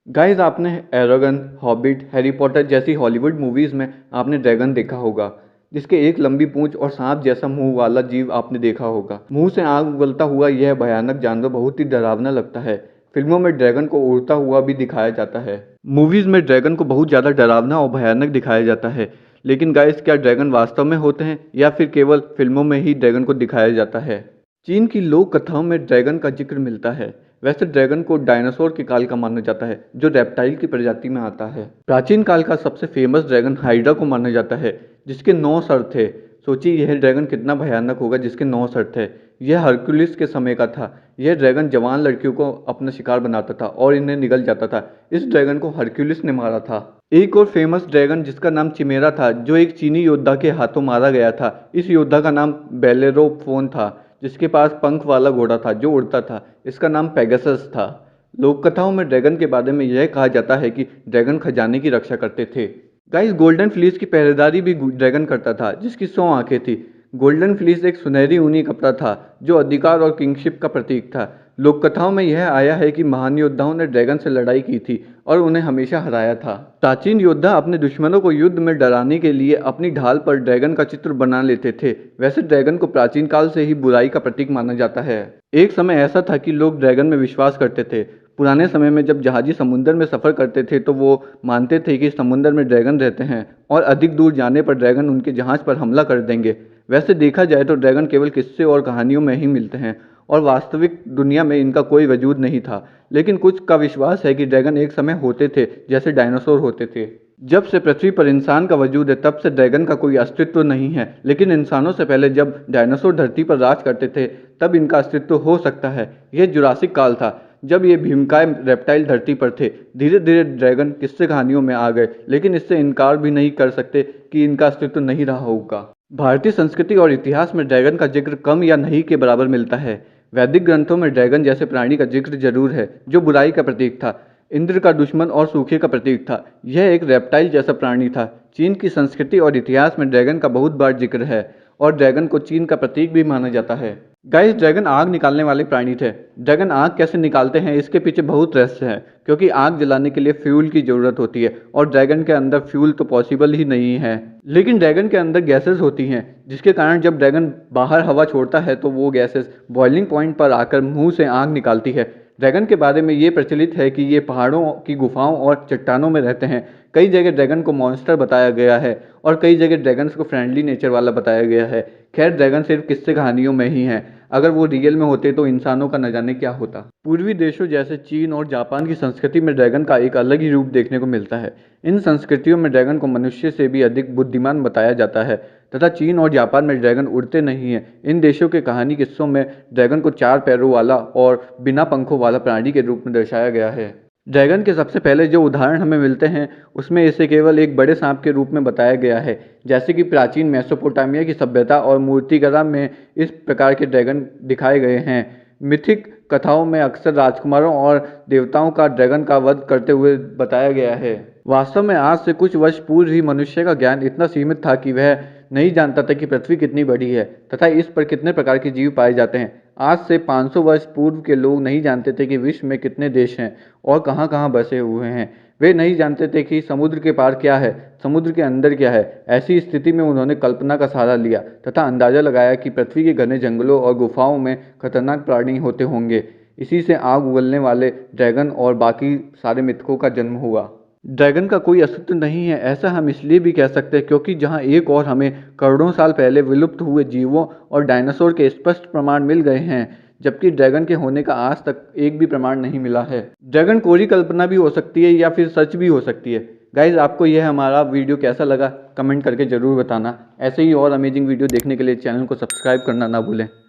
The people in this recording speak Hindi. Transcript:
गाइस आपने एरागन, हॉबिट, हैरी पॉटर जैसी हॉलीवुड मूवीज में आपने ड्रैगन देखा होगा, जिसके एक लंबी पूंछ और सांप जैसा मुंह वाला जीव आपने देखा होगा। मुंह से आग उगलता हुआ यह भयानक जानवर बहुत ही डरावना लगता है। फिल्मों में ड्रैगन को उड़ता हुआ भी दिखाया जाता है। मूवीज में ड्रैगन को बहुत ज्यादा डरावना और भयानक दिखाया जाता है। लेकिन गाइस, क्या ड्रैगन वास्तव में होते हैं या फिर केवल फिल्मों में ही ड्रैगन को दिखाया जाता है? चीन की लोक कथाओं में ड्रैगन का जिक्र मिलता है। वैसे ड्रैगन को डायनासोर के काल का माना जाता है, जो रेप्टाइल की प्रजाति में आता है। प्राचीन काल का सबसे फेमस ड्रैगन हाइड्रा को माना जाता है, जिसके 9 सर थे। सोचिए यह ड्रैगन कितना भयानक होगा जिसके 9 सर थे। यह हरक्यूलिस के समय का था। यह ड्रैगन जवान लड़कियों को अपना शिकार बनाता था और इन्हें निगल जाता था। इस ड्रैगन को हरक्यूलिस ने मारा था। एक और फेमस ड्रैगन जिसका नाम चिमेरा था, जो एक चीनी योद्धा के हाथों मारा गया था। इस योद्धा का नाम बेलेरोफोन था, जिसके पास पंख वाला घोड़ा था जो उड़ता था। इसका नाम पेगासस था। लोक कथाओं में ड्रैगन के बारे में यह कहा जाता है कि ड्रैगन खजाने की रक्षा करते थे। गाइस, गोल्डन फ्लीस की पहरेदारी भी ड्रैगन करता था, जिसकी 100 आंखें थी। गोल्डन फ्लीस एक सुनहरी ऊनी कपड़ा था जो अधिकार और किंगशिप का प्रतीक था। लोक कथाओं में यह आया है कि महान योद्धाओं ने ड्रैगन से लड़ाई की थी और उन्हें हमेशा हराया था। प्राचीन योद्धा अपने दुश्मनों को युद्ध में डराने के लिए अपनी ढाल पर ड्रैगन का चित्र बना लेते थे। वैसे ड्रैगन को प्राचीन काल से ही बुराई का प्रतीक माना जाता है। एक समय ऐसा था कि लोग ड्रैगन में विश्वास करते थे। पुराने समय में जब जहाजी समुद्र में सफर करते थे तो वो मानते थे कि समुद्र में ड्रैगन रहते हैं और अधिक दूर जाने पर ड्रैगन उनके जहाज पर हमला कर देंगे। वैसे देखा जाए तो ड्रैगन केवल किस्से और कहानियों में ही मिलते हैं और वास्तविक दुनिया में इनका कोई वजूद नहीं था। लेकिन कुछ का विश्वास है कि ड्रैगन एक समय होते थे, जैसे डायनासोर होते थे। जब से पृथ्वी पर इंसान का वजूद है तब से ड्रैगन का कोई अस्तित्व नहीं है। लेकिन इंसानों से पहले जब डायनासोर धरती पर राज करते थे तब इनका अस्तित्व हो सकता है। यह जुरासिक काल था, जब ये भीमकाय रेप्टाइल धरती पर थे। धीरे धीरे ड्रैगन किस्से कहानियों में आ गए, लेकिन इससे इनकार भी नहीं कर सकते कि इनका अस्तित्व नहीं रहा होगा। भारतीय संस्कृति और इतिहास में ड्रैगन का जिक्र कम या नहीं के बराबर मिलता है। वैदिक ग्रंथों में ड्रैगन जैसे प्राणी का जिक्र जरूर है, जो बुराई का प्रतीक था, इंद्र का दुश्मन और सूखे का प्रतीक था। यह एक रेप्टाइल जैसा प्राणी था। चीन की संस्कृति और इतिहास में ड्रैगन का बहुत बार जिक्र है और ड्रैगन को चीन का प्रतीक भी माना जाता है। गाइस, ड्रैगन आग निकालने वाले प्राणी थे। ड्रैगन आग कैसे निकालते हैं इसके पीछे बहुत रहस्य है, क्योंकि आग जलाने के लिए फ्यूल की जरूरत होती है और ड्रैगन के अंदर फ्यूल तो पॉसिबल ही नहीं है। लेकिन ड्रैगन के अंदर गैसेस होती हैं, जिसके कारण जब ड्रैगन बाहर हवा छोड़ता है तो वो गैसेस बॉइलिंग पॉइंट पर आकर मुंह से आग निकालती है। ड्रैगन के बारे में ये प्रचलित है कि ये पहाड़ों की गुफाओं और चट्टानों में रहते हैं। कई जगह ड्रैगन को मॉन्स्टर बताया गया है और कई जगह ड्रैगन्स को फ्रेंडली नेचर वाला बताया गया है। खैर, ड्रैगन सिर्फ किस्से कहानियों में ही हैं। अगर वो रियल में होते तो इंसानों का न जाने क्या होता। पूर्वी देशों जैसे चीन और जापान की संस्कृति में ड्रैगन का एक अलग ही रूप देखने को मिलता है। इन संस्कृतियों में ड्रैगन को मनुष्य से भी अधिक बुद्धिमान बताया जाता है तथा चीन और जापान में ड्रैगन उड़ते नहीं हैं। इन देशों के कहानी किस्सों में ड्रैगन को 4 पैरों वाला और बिना पंखों वाला प्राणी के रूप में दर्शाया गया है। ड्रैगन के सबसे पहले जो उदाहरण हमें मिलते हैं उसमें इसे केवल एक बड़े सांप के रूप में बताया गया है, जैसे कि प्राचीन मेसोपोटामिया की सभ्यता और मूर्तिकला में इस प्रकार के ड्रैगन दिखाए गए हैं। मिथिक कथाओं में अक्सर राजकुमारों और देवताओं का ड्रैगन का वध करते हुए बताया गया है। वास्तव में आज से कुछ वर्ष पूर्व ही मनुष्य का ज्ञान इतना सीमित था कि वह नहीं जानता था कि पृथ्वी कितनी बड़ी है तथा इस पर कितने प्रकार के जीव पाए जाते हैं। आज से 500 वर्ष पूर्व के लोग नहीं जानते थे कि विश्व में कितने देश हैं और कहाँ कहाँ बसे हुए हैं। वे नहीं जानते थे कि समुद्र के पार क्या है, समुद्र के अंदर क्या है। ऐसी स्थिति में उन्होंने कल्पना का सहारा लिया तथा अंदाजा लगाया कि पृथ्वी के घने जंगलों और गुफाओं में खतरनाक प्राणी होते होंगे। इसी से आग उगलने वाले ड्रैगन और बाकी सारे मिथकों का जन्म हुआ। ड्रैगन का कोई अस्तित्व नहीं है, ऐसा हम इसलिए भी कह सकते हैं क्योंकि जहां एक और हमें करोड़ों साल पहले विलुप्त हुए जीवों और डायनासोर के स्पष्ट प्रमाण मिल गए हैं, जबकि ड्रैगन के होने का आज तक एक भी प्रमाण नहीं मिला है। ड्रैगन कोरी कल्पना भी हो सकती है या फिर सच भी हो सकती है। गाइज, आपको यह हमारा वीडियो कैसा लगा कमेंट करके ज़रूर बताना। ऐसे ही और अमेजिंग वीडियो देखने के लिए चैनल को सब्सक्राइब करना ना भूलें।